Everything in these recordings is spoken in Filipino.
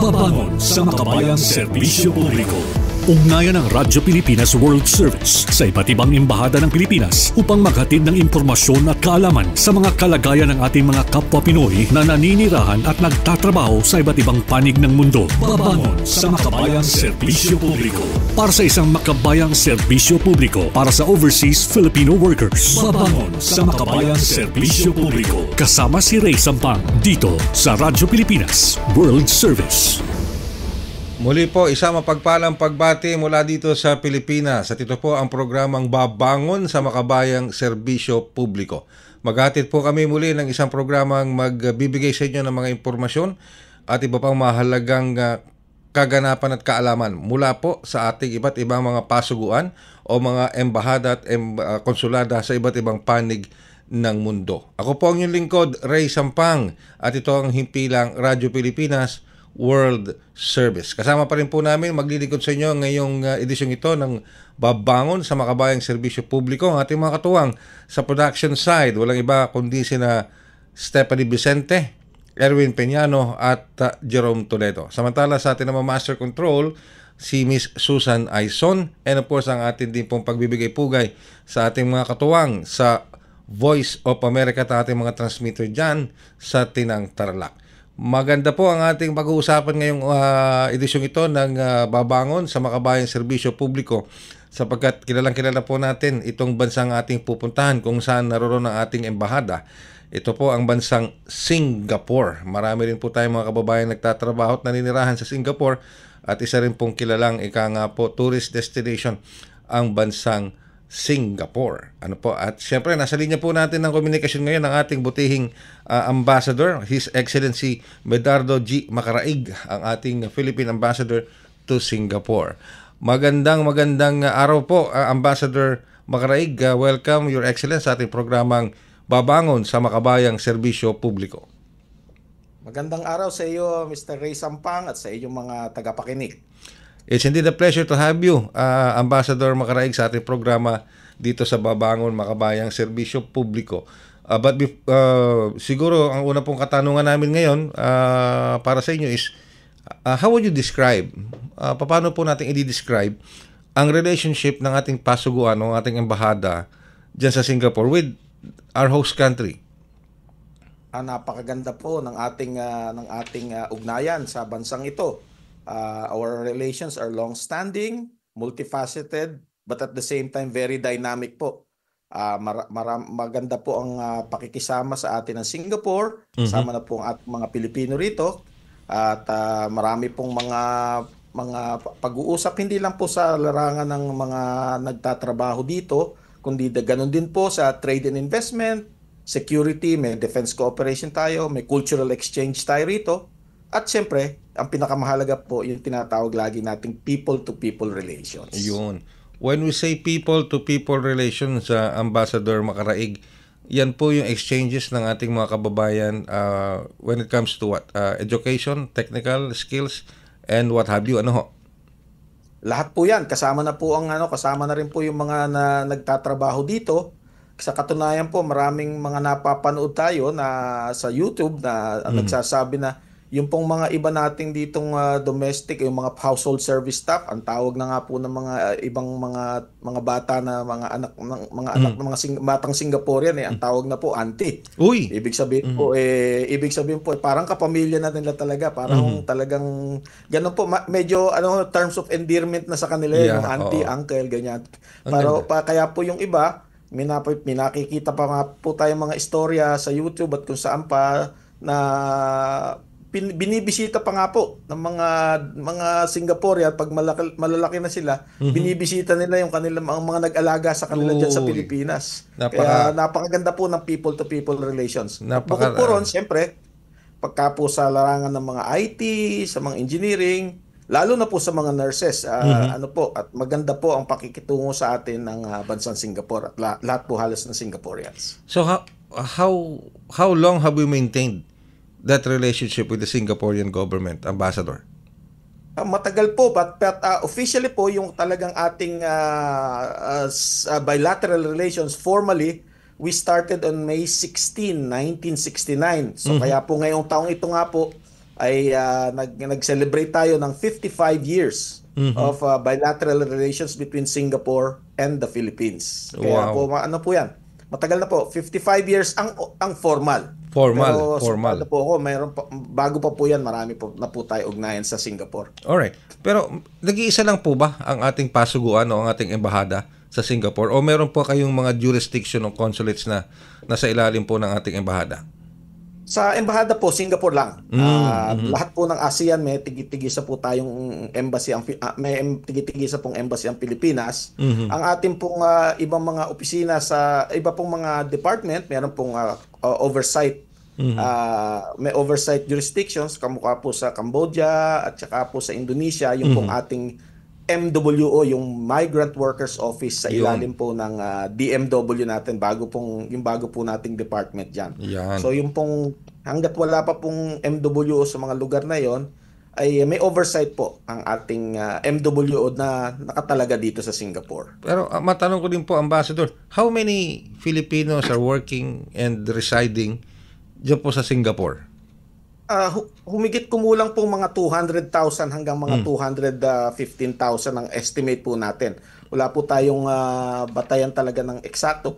Babangon sa makabayang serbisyo publiko. Ugnayan ng Radyo Pilipinas World Service sa iba't ibang embahada ng Pilipinas upang maghatid ng impormasyon at kaalaman sa mga kalagayan ng ating mga kapwa Pinoy na naninirahan at nagtatrabaho sa iba't ibang panig ng mundo. Babangon sa makabayang serbisyo publiko. Para sa isang makabayang serbisyo publiko para sa overseas Filipino workers. Babangon sa makabayang serbisyo publiko. Kasama si Ray Sampang dito sa Radyo Pilipinas World Service. Muli po, isang mapagpalang pagbati mula dito sa Pilipinas. At ito po ang programang Babangon sa Makabayang Serbisyo Publiko. Maghatid po kami muli ng isang programang magbibigay sa inyo ng mga impormasyon at iba pang mahalagang kaganapan at kaalaman mula po sa ating iba't ibang mga pasuguan o mga embahada at konsulada sa iba't ibang panig ng mundo. Ako po ang inyong lingkod, Ray Sampang, at ito ang himpilang Radyo Pilipinas World Service. Kasama pa rin po namin maglilingkod sa inyo ngayong edisyong ito ng Babangon sa Makabayang Serbisyo Publiko. Ang ating mga katuwang sa production side, walang iba kundi sina Stephanie Vicente, Erwin Peñano at Jerome Toledo. Samantala sa ating naman Master Control, si Miss Susan Aison, and of course ang ating din pong pagbibigay pugay sa ating mga katuwang sa Voice of America at ating mga transmitter dyan sa Tinang Tarlac. Maganda po ang ating pag-uusapan ngayong edisyong ito ng Babangon sa Makabayang Serbisyo Publiko sapagkat kilala po natin itong bansang ating pupuntahan kung saan naroon ang ating embahada. Ito po ang bansang Singapore. Marami rin po tayong mga kababayan nagtatrabaho at naninirahan sa Singapore at isa rin pong kilalang tourist destination ang bansang Singapore. At syempre nasa linya po natin ng komunikasyon ngayon ang ating butihing ambassador, His Excellency Medardo G. Macaraig, ang ating Philippine Ambassador to Singapore. Magandang araw po, Ambassador Macaraig. Welcome, Your Excellency, sa ating programang Babangon sa Makabayang Serbisyo Publiko. Magandang araw sa iyo, Mr. Ray Sampang, at sa iyong mga tagapakinig. It's indeed a pleasure to have you, Ambassador Macaraig, sa ating programa dito sa Babangon Makabayang Serbisyo Publiko. Siguro ang una pong katanungan namin ngayon para sa inyo is, how would you describe, paano po natin i-describe ang relationship ng ating pasuguan, ng ating embahada dyan sa Singapore with our host country? Napakaganda po ng ating ugnayan sa bansang ito. Our relations are long-standing, multifaceted, but at the same time very dynamic po. Maganda po ang pakikisama sa atin ng Singapore, kasama na po ang ating mga Pilipino rito, at marami pong mga pag-uusap hindi lang po sa larangan ng mga nagtatrabaho dito, kundi ganun din po sa trade and investment, security, may defense cooperation tayo, may cultural exchange tayo rito. At siyempre, ang pinakamahalaga po yung tinatawag lagi nating people-to-people relations. Yun. When we say people-to-people relations, Ambassador Macaraig, yan po yung exchanges ng ating mga kababayan when it comes to what? Education, technical skills, and what have you. Ano ho? Lahat po yan. Kasama na rin po yung mga nagtatrabaho dito. Sa katunayan po, maraming mga napapanood tayo na sa YouTube na nagsasabi na yung pong mga iba nating ditong domestic, yung mga household service staff, ang tawag na nga po ng mga ibang mga bata na mga anak ng mga batang Singaporean ang tawag na po auntie. Uy. Ibig sabihin po parang kapamilya na nila talaga, parang talagang ganun po, medyo terms of endearment na sa kanila yung auntie, uncle, ganyan. Kaya po yung iba, may nakikita pa nga po tayong mga istorya sa YouTube at kung saan pa na binibisita pa nga po ng mga Singaporean pag malalaki na sila, binibisita nila yung kanilang mga nag-alaga sa kanila diyan sa Pilipinas. Kaya napakaganda po ng people-to-people relations. Bukod po ron, siyempre, pagka po sa larangan ng mga IT, sa mga engineering, lalo na po sa mga nurses, at maganda po ang pakikitungo sa atin ng bansang Singapore at lahat po halos ng Singaporeans. So how long have we maintained that relationship with the Singaporean government, Ambassador? Matagal po, but officially po yung talagang ating bilateral relations formally, we started on May 16, 1969. So kaya po ngayong taong ito nga po, ay nag-celebrate tayo ng 55 years of bilateral relations between Singapore and the Philippines. Kaya Wow. po ano po 'yan? Matagal na po, 55 years ang formal. Formal, Pero formal. sumunod na po ako, bago pa po 'yan, marami po na po tayo ugnayan sa Singapore. Alright. Pero nag-iisa lang po ba ang ating pasuguan o ang ating embahada sa Singapore? O meron po kayong mga jurisdiction o consulates na nasa ilalim po ng ating embahada? Sa embahada po, Singapore lang. Lahat po ng ASEAN may tigisa po tayong embassy, may tigisa pong embassy ang Pilipinas. Ang ating pong ibang mga opisina sa iba pong mga department, meron pong oversight. May oversight jurisdictions, kamukha po sa Cambodia at saka po sa Indonesia, yung pong ating MWO, yung Migrant Workers Office sa ilalim po ng DMW natin, bago po nating department diyan. Yan. So yung pong hangga't wala pa pong MWO sa mga lugar na yon, ay may oversight po ang ating MWO na nakatalaga dito sa Singapore. Pero matanong ko din po, Ambassador, how many Filipinos are working and residing diyan po sa Singapore? Humigit kumulang po mga 200,000 hanggang mga 215,000 ang estimate po natin. Wala po tayong batayan talaga ng eksakto,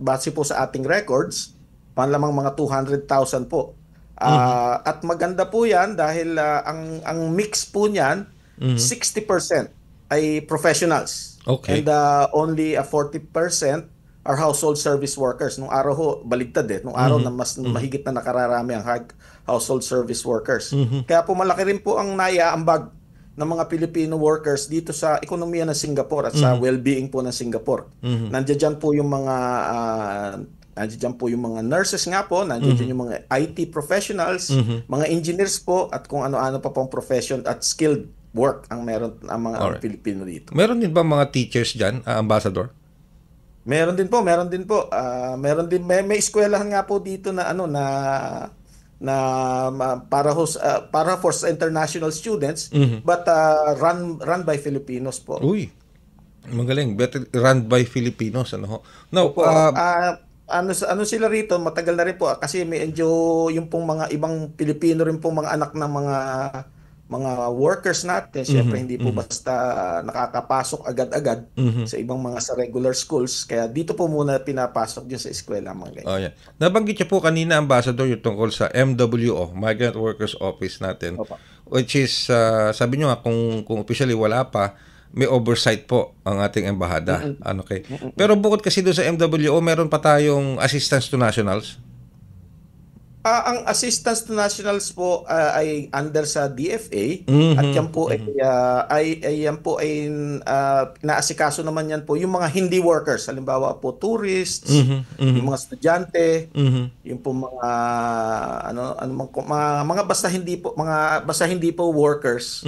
base po sa ating records, panlamang mga 200,000 po. At maganda po 'yan dahil ang mix po niyan, 60% ay professionals. Okay. And only 40% are household service workers. Nung araw ho, baligtad Nung araw na mas mahigit na nakararami ang household service workers. Kaya po malaki rin po ang naiaambag ng mga Filipino workers dito sa ekonomiya ng Singapore at sa well-being po ng Singapore. Nandiyan po yung mga nurses nga po, nandiyan yung mga IT professionals, mga engineers po, at kung ano-ano pa pong profession at skilled work ang meron ang mga Pilipino dito. Meron din ba mga teachers diyan, Ambassador? Meron din po. Meron din may eskwelahan nga po dito na para for international students, but run by Filipinos po. Uy. Magaling. Better run by Filipinos, ano ho. Now, ano sila rito, matagal na rin po kasi medyo yung pong mga ibang Pilipino rin pong mga anak ng mga workers natin, syempre hindi po basta nakakapasok agad-agad sa ibang mga sa regular schools. Kaya dito po muna pinapasok din sa eskwela mga ganyan. Oh, yeah. Nabanggit niyo po kanina, Ambassador, yung tungkol sa MWO, Migrant Workers Office natin. Opa. Which is, sabi niyo nga, kung officially wala pa, may oversight po ang ating embahada. Okay. Pero bukod kasi doon sa MWO, meron pa tayong assistance to nationals. Ang assistance to nationals po ay under sa DFA at yan po ay naasikaso naman yan po yung mga hindi workers, halimbawa po tourists, yung mga estudyante, yung po mga basta hindi po workers,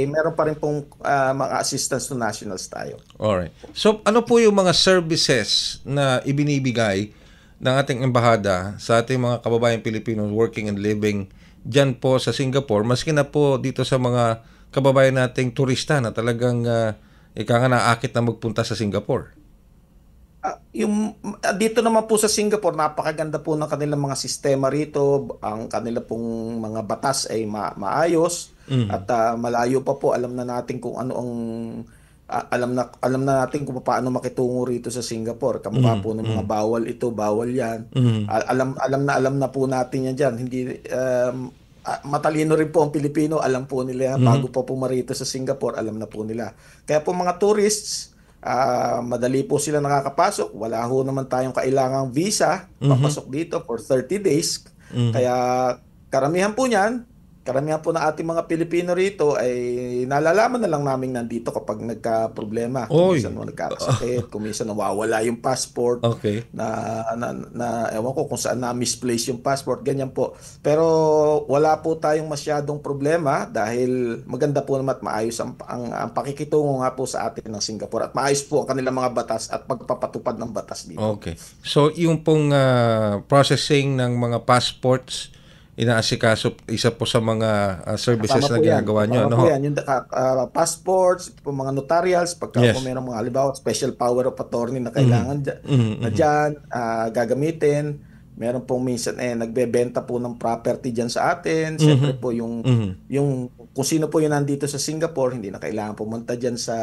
meron pa rin pong mga assistance to nationals tayo. Alright. So ano po yung mga services na ibinibigay ng ating embahada sa ating mga kababayang Pilipino working and living dyan po sa Singapore, maski na po dito sa mga kababayan nating turista na talagang naakit na magpunta sa Singapore? Dito naman po sa Singapore, napakaganda po ng kanilang mga sistema rito. Ang kanila pong mga batas ay maayos at malayo pa po. Alam na natin kung ano ang alam na natin kung paano makitungo rito sa Singapore. Kamukha po ng mga bawal ito, bawal yan. Alam na po natin yan dyan. Hindi, matalino rin po ang Pilipino, alam po nila yan. Bago pa po marito sa Singapore, alam na po nila. Kaya po mga tourists, madali po sila nakakapasok. Wala ho naman tayong kailangang visa, papasok dito for 30 days. Kaya karamihan po ng ating mga Pilipino rito ay nalalaman na lang namin nandito kapag nagka-problema. Kuminsan nagkakasakit, kuminsan nawawala yung passport. Okay. Na ewan ko kung saan na-misplace yung passport, ganyan po. Pero wala po tayong masyadong problema dahil maganda po naman at maayos ang pakikitungo nga po sa atin ng Singapore at maayos po ang kanilang mga batas at pagpapatupad ng batas dito. Okay. So yung pong processing ng mga passports, inaasikaso, isa po sa mga services na ginagawa nyo. Tama po yan. Yung passports, mga notarials, pagka po mayroong mga halimbawa special power of attorney na kailangan na dyan, gagamitin. meron pong minsan nagbebenta po ng property diyan sa atin. Siyempre po yung kung sino po yung nandito sa Singapore, hindi na kailangan pumunta diyan sa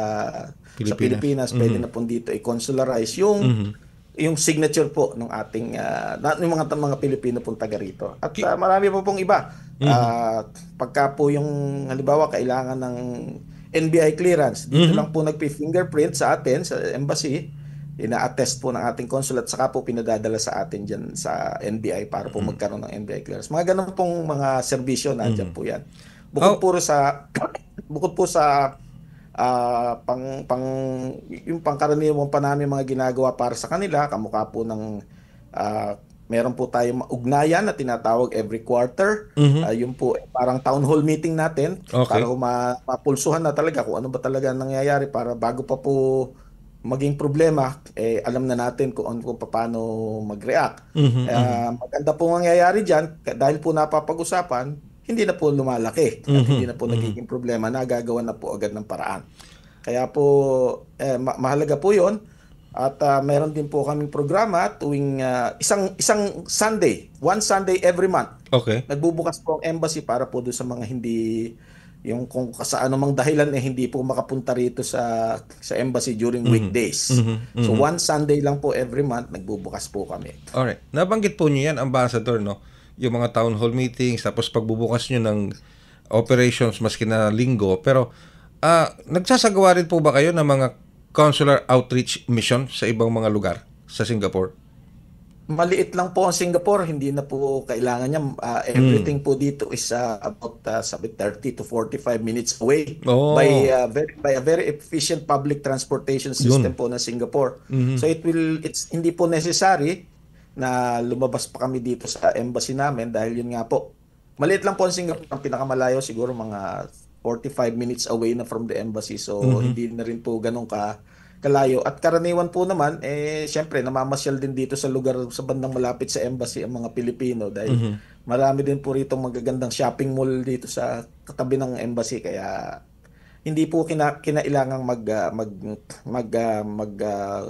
Pilipinas, pwede na po dito i-consularize yung signature po ng ating yung mga Pilipino pong taga rito. At marami po pong iba. Pagka po yung halimbawa kailangan ng NBI clearance, dito lang po nagpi-fingerprint sa atin sa embassy, ina-attest po ng ating consulate, saka po pinadadala sa atin dyan sa NBI para po magkaroon ng NBI clearance. Mga ganun pong mga serbisyo nandiyan po yan. Bukod po sa yung pangkaraniwan pa namin mga ginagawa para sa kanila, kamukha po ng meron po tayong ugnayan na tinatawag every quarter. Yung po parang town hall meeting natin para mapulsuhan na talaga kung ano ba talaga nangyayari para bago pa po maging problema, alam na natin kung paano mag-react. Maganda po nangyayari dyan dahil po napapag-usapan, hindi na po lumalaki at hindi na po nagiging problema, nagagawa na po agad ng paraan. Kaya po mahalaga po yon. At meron din po kaming programa tuwing isang Sunday, one Sunday every month. Nagbubukas po ang embassy para po doon sa mga hindi, yung kung sa anumang dahilan hindi po makapunta rito sa embassy during weekdays. So one Sunday lang po every month nagbubukas po kami. Alright. Nabanggit po niyo yan, Ambassador, no? Yung mga town hall meetings, tapos pagbubukas niyo ng operations maski na linggo. Pero nagsasagawa rin po ba kayo ng mga consular outreach mission sa ibang mga lugar sa Singapore? Maliit lang po ang Singapore, hindi na po kailangan niya. Everything po dito is about 30 to 45 minutes away by a very efficient public transportation system po ng Singapore. So it's hindi po necessary na lumabas pa kami dito sa embassy namin dahil yun nga po. Maliit lang po ang Singapore, ang pinakamalayo siguro mga 45 minutes away na from the embassy. So hindi na rin po ganun kalayo. At karaniwan po naman, syempre namamasyal din dito sa lugar sa bandang malapit sa embassy ang mga Pilipino dahil marami din po rito magagandang shopping mall dito sa katabi ng embassy. Kaya hindi po kinailangang mag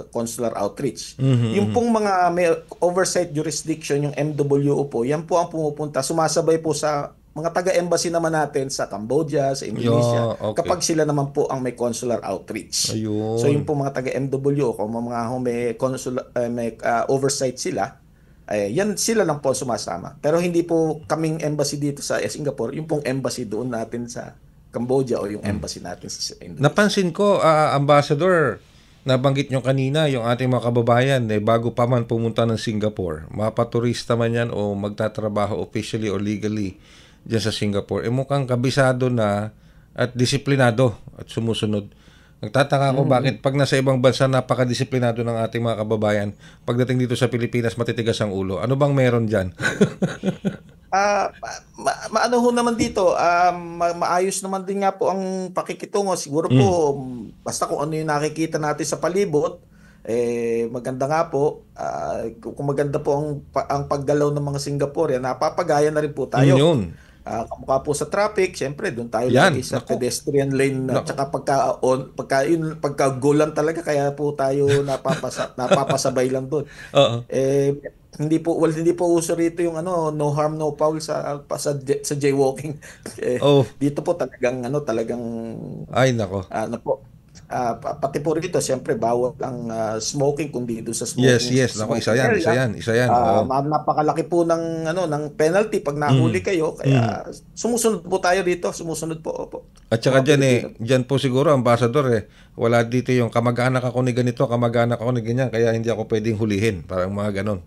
consular outreach. Yung pong mga may oversight jurisdiction, yung MWO po, yan po ang pumupunta, sumasabay po sa mga taga-embassy naman natin sa Cambodia, sa Indonesia, kapag sila naman po ang may consular outreach. So yung po mga taga-MWO, kung mga may consular, may oversight sila, yan sila lang po sumasama. Pero hindi po kaming embassy dito sa Singapore, yung pong embassy doon natin sa Cambodia o yung embassy natin sa Indonesia. Napansin ko, Ambassador, nabanggit nyo kanina yung ating mga kababayan bago pa man pumunta ng Singapore, mapaturista man yan o magtatrabaho officially or legally dyan sa Singapore, mukhang kabisado na at disiplinado at sumusunod. Nagtataka ako bakit pag nasa ibang bansa napakadisiplinado ng ating mga kababayan, pagdating dito sa Pilipinas matitigas ang ulo. Ano bang meron dyan? Maano ho naman dito, maayos naman din nga po ang pakikitungo. Siguro po, basta kung ano yung nakikita natin sa palibot, maganda nga po. Kung maganda po ang paggalaw ng mga Singaporean, napapagaya na rin po tayo. Kamukha po sa traffic, syempre doon tayo lagi sa pedestrian lane at saka pagka goal talaga, kaya po tayo napapasabay lang doon. Hindi po uso rito yung no harm no foul sa jaywalking. Dito po talagang ay nako. Pati po rito siyempre bawal ang smoking kung dito sa smoking. Yes, nako, isa yan. Napakalaki po ng penalty pag nahuli kayo, kaya sumusunod po tayo dito, sumusunod po. Opo. At saka diyan po siguro, Ambassador, wala dito yung kamag-anak ako ni ganito, kamag-anak ako ni ganyan, kaya hindi ako pwedeng hulihin, parang mga ganon.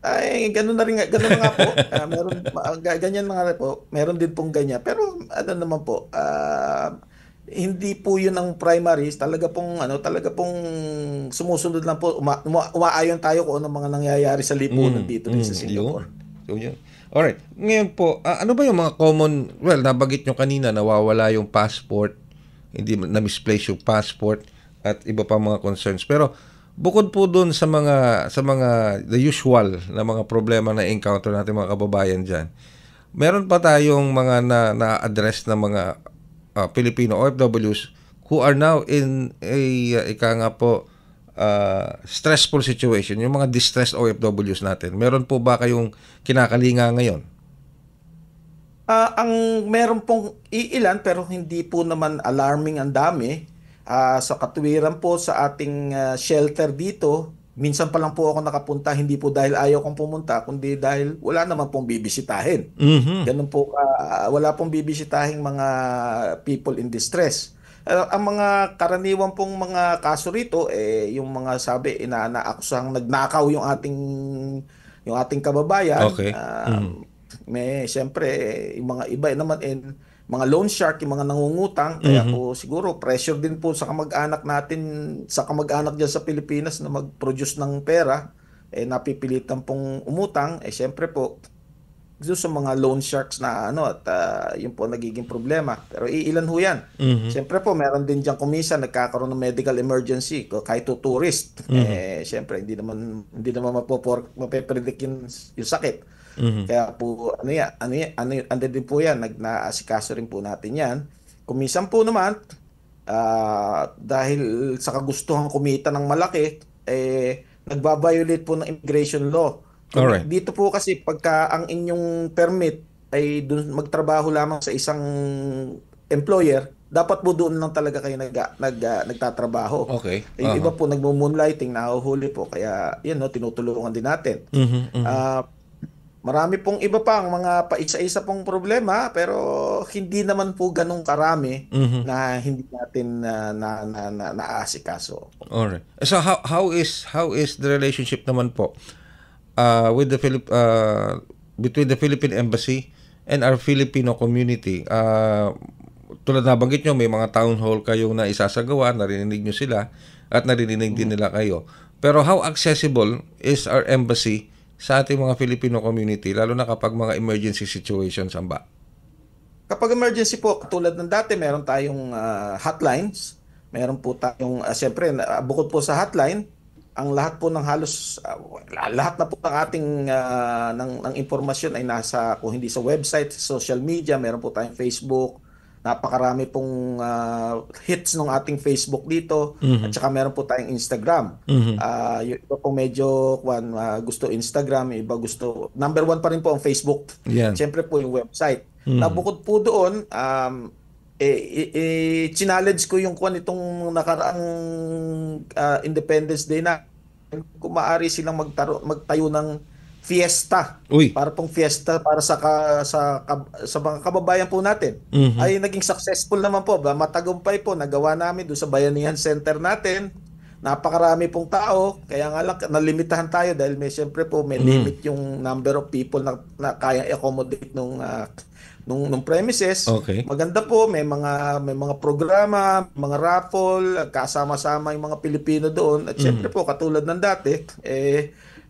Ay, ganun na nga po. Meron ganyan mga po. Meron din pong ganyan. Pero naman po, hindi po 'yun ang primary. Talaga pong sumusunod lang po. Umaayon tayo kung ano mga nangyayari sa lipunan dito sa Singapore. Yun. Alright. Ngayon po, ano ba yung mga common, nabanggit nyo kanina, nawawala yung passport, hindi na-misplace yung passport at iba pa mga concerns. Pero bukod po doon sa mga the usual na mga problema na encounter natin mga kababayan diyan, meron pa tayong mga na-address na mga Filipino OFWs who are now in a stressful situation, yung mga distressed OFWs natin, meron po ba kayong kinakalinga ngayon? Ang meron pong iilan pero hindi po naman alarming ang dami. Sa katuwiran po sa ating shelter dito, minsan pa lang po ako nakapunta, hindi po dahil ayaw kong pumunta, kundi dahil wala naman pong bibisitahin. Ganun po, wala pong bibisitahin mga people in distress. Ang mga karaniwan pong mga kaso rito, yung mga sabi, inaakusang nagnakaw yung ating kababayan. Okay. May siyempre yung mga iba naman mga loan shark, yung mga nangungutang, kaya po siguro pressure din po sa kamag-anak natin, sa kamag-anak diyan sa Pilipinas na mag-produce ng pera, napipilitan pong umutang, siyempre po doon sa mga loan sharks na at yun po nagiging problema. Pero iilan ho yan. Siyempre po meron din diyan kumisa nagkakaroon ng medical emergency kahit to tourist. Siyempre hindi naman mape-predict yung sakit. Kaya po ano din po yan, nagnaasikaso rin po natin yan. Kumisan po naman dahil sa kagustuhan kumita ng malaki, nagbabiolate po ng immigration law. Alright. Dito po kasi pagka ang inyong permit ay dun magtrabaho lamang sa isang employer, dapat po doon lang talaga kayo nagtatrabaho. Okay. Yung iba po nagmo-moonlighting, nahuhuli po, kaya yun tinutulungan din natin. Marami pong iba pang mga paisa-isa pong problema, pero hindi naman po ganun karami na hindi natin naaasikaso. Alright. So how is the relationship naman po with the between the Philippine Embassy and our Filipino community? Tulad na banggit nyo, may mga town hall kayong na isasagawa, narinig nyo sila at narinig din nila kayo. Pero how accessible is our embassy sa ating mga Filipino community, lalo na kapag mga emergency situations ang ba? Kapag emergency po, katulad ng dati, meron tayong hotlines. Meron po tayong, siyempre, bukod po sa hotline, ang lahat po ng halos, lahat na po ng ating ng impormasyon ay nasa, kung hindi sa website, social media, meron po tayong Facebook. Napakarami pong hits ng ating Facebook dito. At saka meron po tayong Instagram. Yung iba po medyo gusto Instagram, yung iba gusto, number one pa rin po ang Facebook. Yan. Siyempre po yung website. Bukod po doon, challenge ko yung itong nakaraang Independence Day na kung maaari silang magtayo ng fiesta. Para pong fiesta para sa mga kababayan po natin. Ay naging successful naman po. Matagumpay po. Nagawa namin doon sa Bayanihan Center natin. Napakarami pong tao. Kaya nga lang nalimitahan tayo dahil siyempre po may limit yung number of people na kaya i-accommodate nung premises. Okay. Maganda po, may mga programa, mga raffle, kasama-sama yung mga Pilipino doon. At syempre po, katulad ng dati,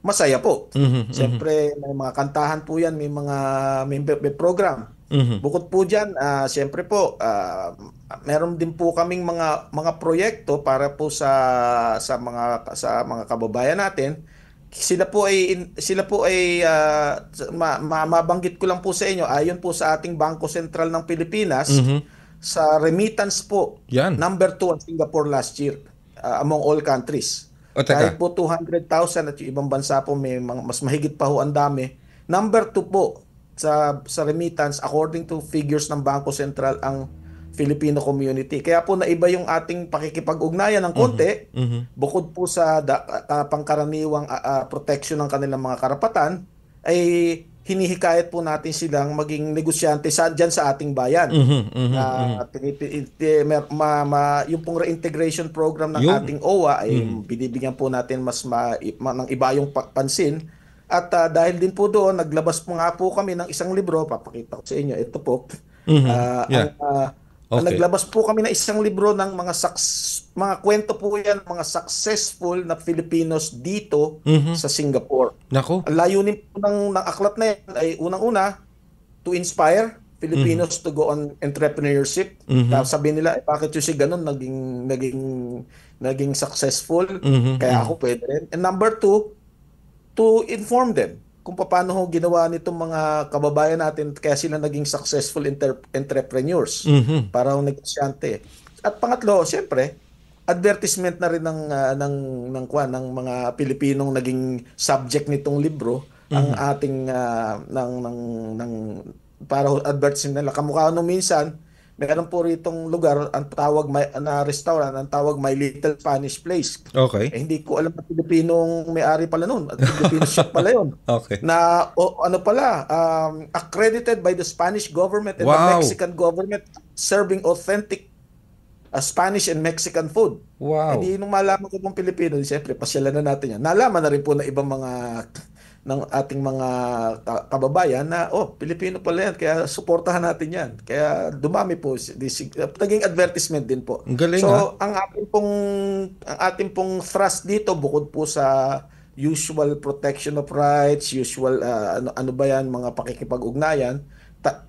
masaya po. Syempre, may mga kantahan po yan, may program. Bukod po dyan, syempre po, meron din po kaming mga proyekto para po sa mga kababayan natin. Sila po ay mabanggit ko lang po sa inyo, ayon po sa ating Bangko Sentral ng Pilipinas, sa remittance po, Yan. number 2 ang Singapore last year among all countries. Kahit po 200,000 at yung ibang bansa po may mas mahigit pa ho ang dami. Number 2 po sa remittance according to figures ng Bangko Sentral ang Filipino community. Kaya po naiba yung ating pakikipag-ugnayan ng konti. Bukod po sa pangkaraniwang protection ng kanilang mga karapatan, ay hinihikayat po natin silang maging negosyante dyan sa ating bayan. Yung pong reintegration program ng ating OWA ay binibigyan po natin ng iba yung pansin. At dahil din po doon, naglabas po nga po kami ng isang libro, papakita ko sa inyo, ito po. Naglabas po kami ng isang libro ng mga kwento po yan, mga successful na Filipinos dito sa Singapore. Nako. Ang layunin po ng aklat na yan ay unang-una, to inspire Filipinos to go on entrepreneurship. Tapos sabi nila, bakit yung si ganun naging successful? Kaya ako pwede rin. And number 2, to inform them kung paano ginawa nitong mga kababayan natin kaya sila naging successful entrepreneurs para negosyante. At pangatlo, siyempre, advertisement na rin ng mga Pilipinong naging subject nitong libro ang ating para advertisement nila. Kamukha nung minsan, meron po ritong lugar ang tawag na restaurant, ang tawag My Little Spanish Place. Okay. Hindi ko alam na Pilipinong may-ari pala noon. At Filipino shop pala yun. Okay. Na accredited by the Spanish government and the Mexican government, serving authentic Spanish and Mexican food. Wow. Hindi nung malaman ko pong Pilipino, siyempre pasyalan na natin yan. Nalaman na rin po na ibang mga ng ating mga kababayan na Pilipino pala yan, kaya suportahan natin yan. Kaya dumami po, naging advertisement din po. Ang galing, so ang ating pong thrust dito, bukod po sa usual protection of rights, usual ano ba yan, mga pakikipag-ugnayan,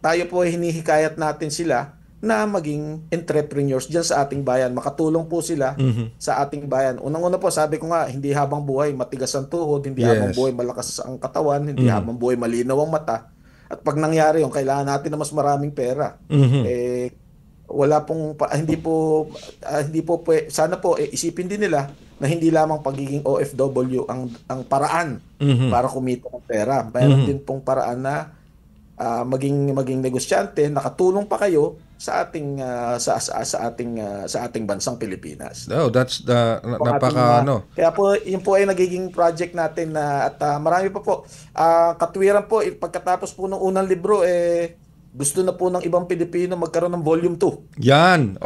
tayo po hinihikayat natin sila na maging entrepreneurs dyan sa ating bayan. Makatulong po sila sa ating bayan. Unang-una po, sabi ko nga, hindi habang buhay matigas ang tuhod, hindi habang buhay malakas ang katawan, hindi habang buhay malinaw ang mata. At pag nangyari yun, kailangan natin na mas maraming pera. Wala pong, hindi po, sana po, isipin din nila na hindi lamang pagiging OFW ang paraan para kumita ng pera. Mayroon din pong paraan na maging negosyante, nakatulong pa kayo sa ating bansang Pilipinas. Oh, that's the napaka Kaya po yun po ay nagiging project natin at marami pa po. Katwiran po pagkatapos po ng unang libro gusto na po ng ibang Pilipino magkaroon ng volume 2. Yan,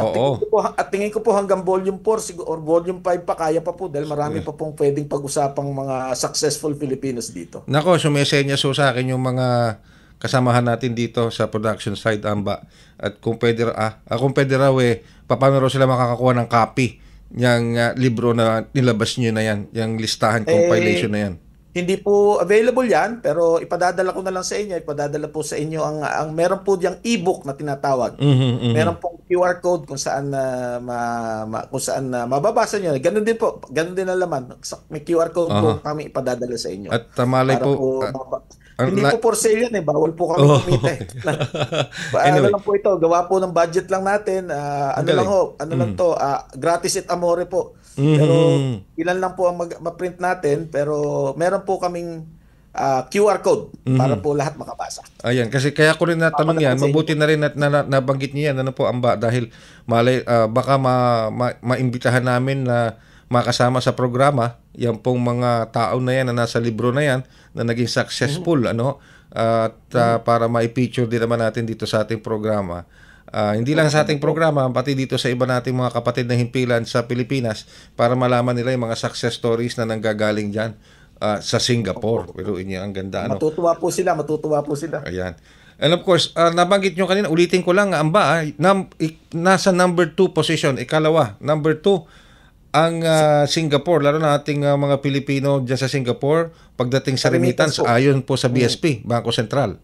At tingin ko po hanggang volume 4 or volume 5 pa kaya pa po dahil marami pa pong pwedeng pag-usapang mga successful Filipinos dito. Nako, sumesenya sa akin yung mga kasamahan natin dito sa production side, Amba. At kung pwede raw paano raw sila makakakuha ng copy ng libro na nilabas nyo na yan, yung listahan compilation na yan? Hindi po available yan, pero ipadadala ko na lang sa inyo. Ipadadala po sa inyo ang meron po diyang e-book na tinatawag. Meron pong QR code kung saan mababasa niyo. Ganun din po, ganun din ang laman. May QR code po kami ipadadala sa inyo. At malay po hindi po for sale yan bawal po kami kumita Ano lang po ito, gawa po ng budget lang natin. Ano lang to, gratis et amore po. Pero ilan lang po ang ma-print natin, pero meron po kaming QR code para po lahat makabasa. Ayan, kasi kaya ko rin natanong yan, mabuti na rin at nabanggit niyo yan, Amba, dahil baka maimbitahan namin na makasama sa programa yan pong mga tao na yan na nasa libro na yan na naging successful at para ma-feature din naman natin dito sa ating programa. Hindi lang sa ating programa, pati dito sa iba nating mga kapatid na himpilan sa Pilipinas para malaman nila yung mga success stories na nanggagaling dyan sa Singapore. Pero inyo ang ganda. Matutuwa po sila. Ayan. And of course, nabanggit nyo kanina, ulitin ko lang, Amba, nasa number 2 position, ikalawa, number 2, ang Singapore, lalo na ating mga Pilipino dyan sa Singapore, pagdating sa remittance, ayon po sa BSP, Bangko Sentral.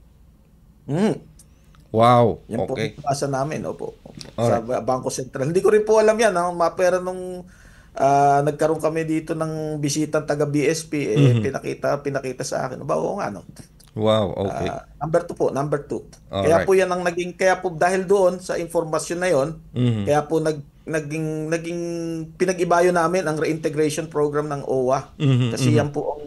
Wow. Yan okay. po pasa namin, opo. Sa Bangko Sentral. Hindi ko rin po alam yan. Ang mapera nung nagkaroon kami dito ng bisitang taga BSP, pinakita sa akin. Oo nga, no? Wow, okay. Number 2. Kaya po yan ang kaya po dahil doon sa informasyon na yon, kaya po naging pinag-ibayo namin ang reintegration program ng OWA. Kasi yan po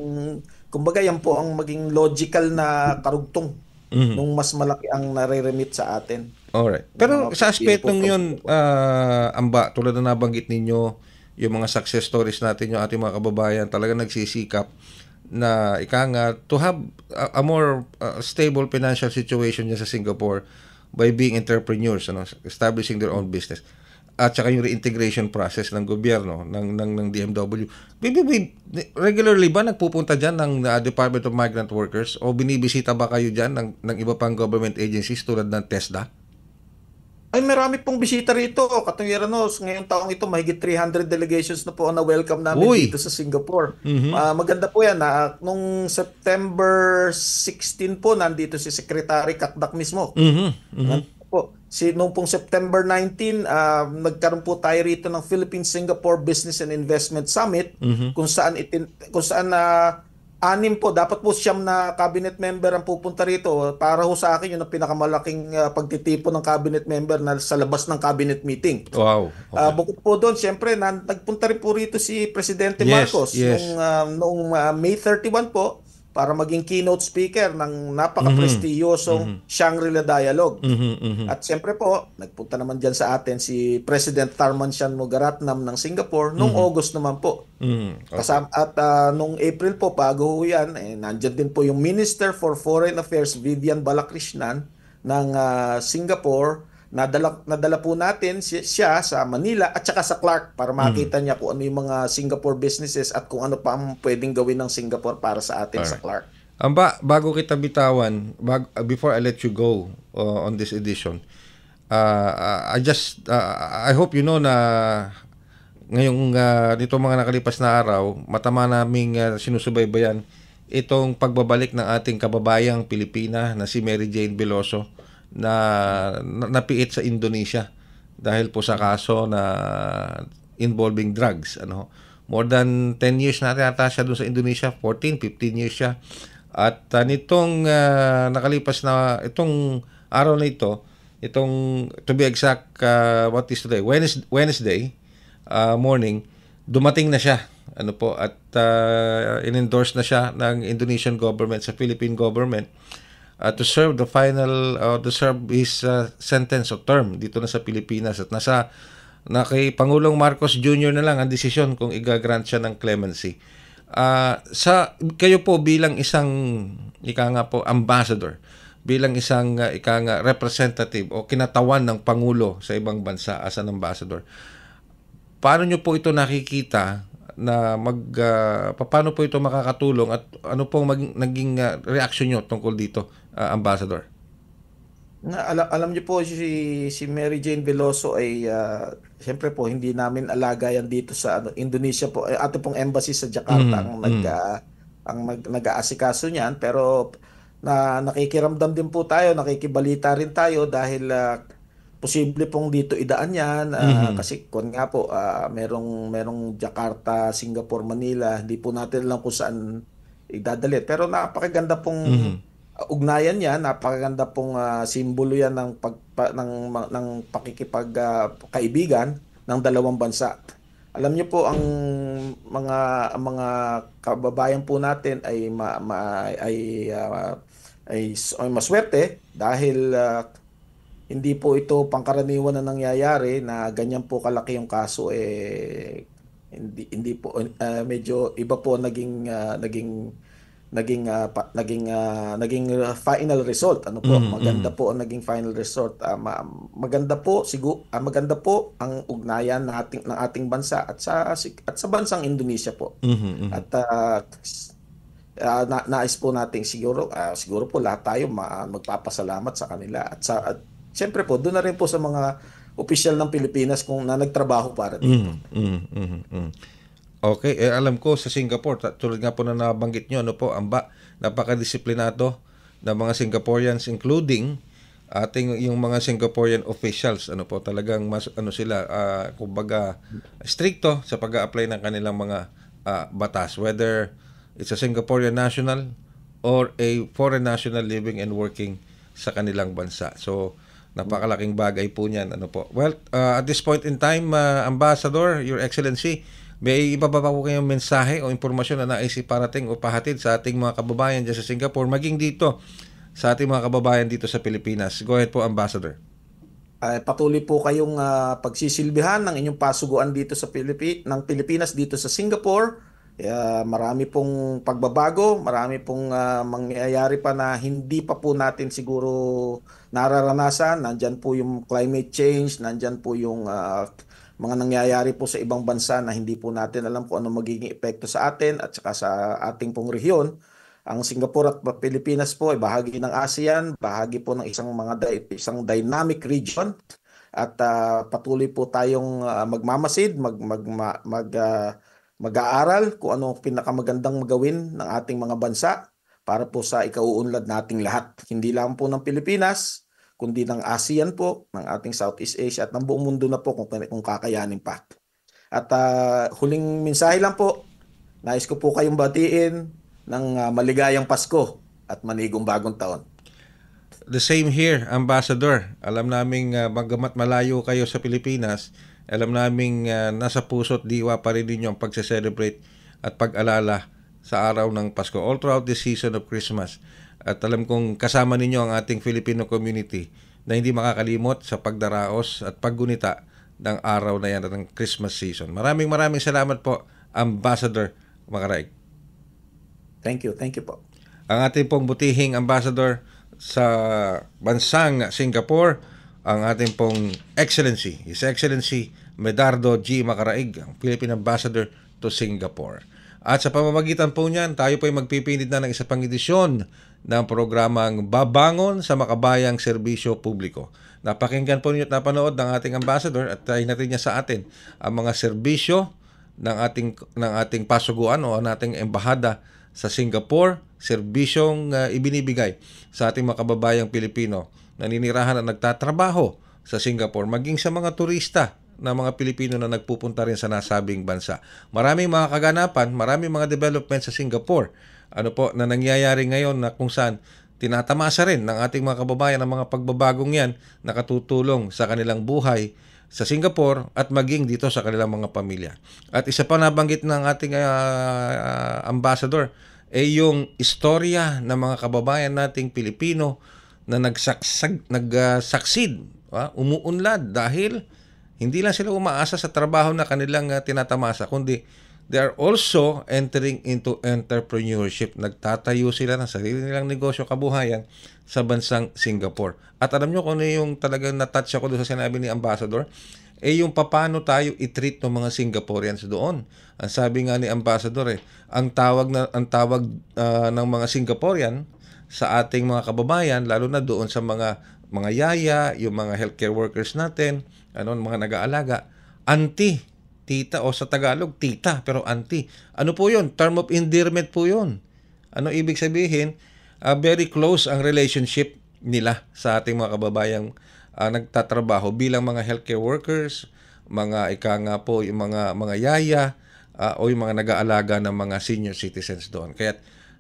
yan po ang maging logical na karugtong nung mas malaki ang nare-remit sa atin. Alright. Pero sa aspetong yun, Amba, tulad na nabanggit ninyo, yung mga success stories natin, yung ating mga kababayan, talaga nagsisikap na to have a more stable financial situation sa Singapore by being entrepreneurs, establishing their own business. At saka yung reintegration process ng gobyerno, ng DMW. Regularly ba nagpupunta dyan ng Department of Migrant Workers o binibisita ba kayo dyan ng iba pang government agencies tulad ng TESDA? Ay, marami pong bisita rito. Katuwiran ngayong taong ito, mahigit 300 delegations na po na welcome namin dito sa Singapore. Maganda po yan. Nung September 16 po, nandito si Secretary Kakdak mismo. Nung pong September 19, nagkaroon po tayo rito ng Philippine-Singapore Business and Investment Summit kung saan Anim po, dapat po siyam na cabinet member ang pupunta rito. Para ho sa akin, yun ang pinakamalaking pagtitipon ng cabinet member na sa labas ng cabinet meeting. Wow. Okay. Bukod po doon, siyempre, nagpunta rin po rito si Presidente Yes, Marcos yes. noong May 31 po para maging keynote speaker ng napaka-prestiyosong Shangri-La Dialogue. At siyempre po, nagpunta naman dyan sa atin si President Tharman Shanmugaratnam ng Singapore noong August naman po. Okay. At nung April po, bago ho yan, nandyan din po yung Minister for Foreign Affairs, Vivian Balakrishnan ng Singapore. Nadala po natin siya sa Manila at saka sa Clark para makita niya kung ano yung mga Singapore businesses at kung ano pa ang pwedeng gawin ng Singapore para sa atin sa Clark. Bago kita bitawan, before I let you go on this edition, I hope you know na ngayong nito mga nakalipas na araw, matama naming sinusubaybayan itong pagbabalik ng ating kababayang Pilipina na si Mary Jane Veloso na napiit sa Indonesia dahil po sa kaso na involving drugs. More than 10 years na yata siya doon sa Indonesia, 14, 15 years siya. At nitong nakalipas na itong araw na ito, to be exact, what is today? Wednesday morning, dumating na siya. At in-endorse na siya ng Indonesian government sa Philippine government to serve his sentence o term dito na sa Pilipinas, at kay Pangulong Marcos Jr. na lang ang desisyon kung i-grant siya ng clemency. Kayo po bilang isang ambassador, bilang isang representative o kinatawan ng Pangulo sa ibang bansa as an ambassador, paano nyo po ito nakikita na paano po ito makakatulong at ano pong naging reaction nyo tungkol dito, Ambassador? Alam niyo po si Mary Jane Veloso ay siyempre po hindi namin alaga yan dito sa Indonesia po. Ato pong embassy sa Jakarta ang nag-aasikaso niyan, pero nakikiramdam din po tayo, nakikibalita rin tayo dahil posible pong dito idaan yan kasi kung nga po merong Jakarta, Singapore, Manila, hindi po natin alam kung saan idadali, pero napakaganda pong ugnayan yan, napakaganda pong simbolo yan ng pakikipagkaibigan ng dalawang bansa. Alam niyo po ang mga kababayan po natin ay maswerte dahil hindi po ito pangkaraniwan na nangyayari na ganyan po kalaki yung kaso. Hindi po medyo iba po naging final result. Maganda po ang naging final result. Maganda po ang ugnayan ng ating bansa at sa bansang Indonesia po. At nais po nating siguro po lahat tayo magpapasalamat sa kanila at siyempre po doon na rin po sa mga opisyal ng Pilipinas kung nagtrabaho para dito. Okay, alam ko sa Singapore, tulad nga po na nabanggit nyo, napakadisiplinado ng mga Singaporeans, including yung mga Singaporean officials. Talagang sila, kumbaga, stricto sa pag-a-apply ng kanilang mga batas, whether it's a Singaporean national or a foreign national living and working sa kanilang bansa. So, napakalaking bagay po niyan. Well, at this point in time, Ambassador, Your Excellency, may iba pa po kayong mensahe o impormasyon na nais iparating o pahatid sa ating mga kababayan dyan sa Singapore, maging dito sa ating mga kababayan dito sa Pilipinas? Go ahead po, Ambassador. Patuloy po kayong pagsisilbihan ng inyong pasuguan dito sa ng Pilipinas dito sa Singapore. Marami pong pagbabago, marami pong mangyayari pa na hindi pa po natin siguro nararanasan. Nandyan po yung climate change, nandyan po yung mga nangyayari po sa ibang bansa na hindi po natin alam kung ano magiging epekto sa atin at saka sa ating pong rehiyon. Ang Singapore at Pilipinas po ay bahagi ng ASEAN, bahagi po ng isang dynamic region, at patuloy po tayong magmamasid, mag-aaral kung ano pinakamagandang magawin ng ating mga bansa para po sa ikauunlad nating lahat. Hindi lang po ng Pilipinas, kundi ng ASEAN po, ng ating Southeast Asia at ng buong mundo na po kung kakayanin pa. At huling mensahe lang po, nais ko po kayong batiin ng maligayang Pasko at manigong bagong taon. The same here, Ambassador. Alam naming bagamat malayo kayo sa Pilipinas, alam naming nasa puso't diwa pa rin ninyo ang pagse-celebrate at pag-alala sa araw ng Pasko all throughout this season of Christmas. At alam kong kasama ninyo ang ating Filipino community na hindi makakalimot sa pagdaraos at paggunita ng araw na yan ng Christmas season. Maraming salamat po, Ambassador Macaraig. Thank you po. Ang ating pong butihing ambassador sa bansang Singapore, ang ating pong Excellency, His Excellency Medardo G. Macaraig, ang Philippine Ambassador to Singapore. At sa pamamagitan po niyan, tayo po ay magpipinit na ng isa pang edisyon ng programang Babangon sa Makabayang Serbisyo Publiko. Napakinggan po ninyo at napanood ng ating ambassador at tayo natin niya sa atin ang mga serbisyo ng ating pasuguan o ang ating embahada sa Singapore, serbisyong ibinibigay sa ating mga kababayang Pilipino na ninirahan at nagtatrabaho sa Singapore, maging sa mga turista na mga Pilipino na nagpupunta rin sa nasabing bansa. Maraming mga kaganapan, maraming mga development sa Singapore na nangyayari ngayon na kung saan tinatamasa rin ng ating mga kababayan ang mga pagbabagong yan na katutulong sa kanilang buhay sa Singapore at maging dito sa kanilang mga pamilya. At isa pa nabanggit ng ating ambassador ay yung istorya ng mga kababayan nating Pilipino na nagsucceed, umuunlad dahil hindi lang sila umaasa sa trabaho na kanilang tinatamasa, kundi they are also entering into entrepreneurship. Nagtatayo sila ng sarili nilang negosyo, kabuhayan sa bansang Singapore. At alam nyo kung ano yung talagang natouch ako doon sa sinabi ni Ambassador, yung paano tayo i-treat ng mga Singaporeans doon. Ang sabi nga ni Ambassador, ang tawag ng mga Singaporean sa ating mga kababayan, lalo na doon sa mga yaya, yung mga healthcare workers natin, mga nag-aalaga, auntie, tita, o sa Tagalog, tita, pero auntie. Ano po yun? Term of endearment po yun. Ano ibig sabihin? Very close ang relationship nila sa ating mga kababayang nagtatrabaho bilang mga healthcare workers, mga yung mga yaya, o yung mga nag-aalaga ng mga senior citizens doon. Kaya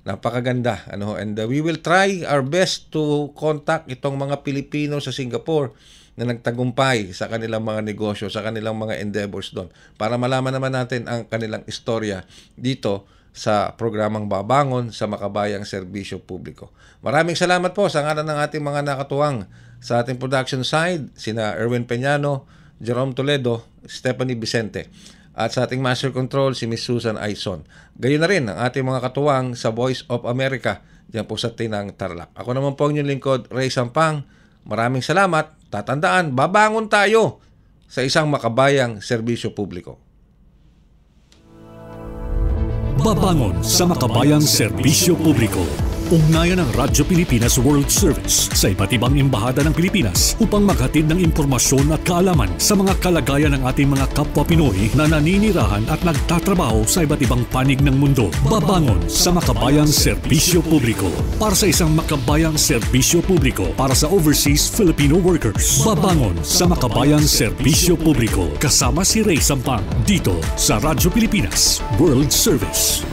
napakaganda. And we will try our best to contact itong mga Pilipino sa Singapore na nagtagumpay sa kanilang mga negosyo, sa kanilang mga endeavors doon, para malaman naman natin ang kanilang istorya dito sa programang Babangon sa Makabayang Serbisyo Publiko. Maraming salamat po sa ngalan ng ating mga nakatuwang sa ating production side, sina Erwin Peñano, Jerome Toledo, Stephanie Vicente, at sa ating master control si Miss Susan Aison. Gayon na rin ang ating mga katuwang sa Voice of America diyan po sa Tinang Tarlac. Ako naman po ang inyong lingkod, Ray Sampang. Maraming salamat. Tatandaan, babangon tayo sa isang makabayang serbisyo publiko. Babangon sa Makabayang Serbisyo Publiko. Ugnayan ng Radyo Pilipinas World Service sa iba't ibang embahada ng Pilipinas upang maghatid ng impormasyon at kaalaman sa mga kalagayan ng ating mga kapwa Pinoy na naninirahan at nagtatrabaho sa iba't ibang panig ng mundo. Babangon sa Makabayang Serbisyo Publiko para sa isang makabayang serbisyo publiko para sa overseas Filipino workers. Babangon sa Makabayang Serbisyo Publiko kasama si Ray Sampang dito sa Radyo Pilipinas World Service.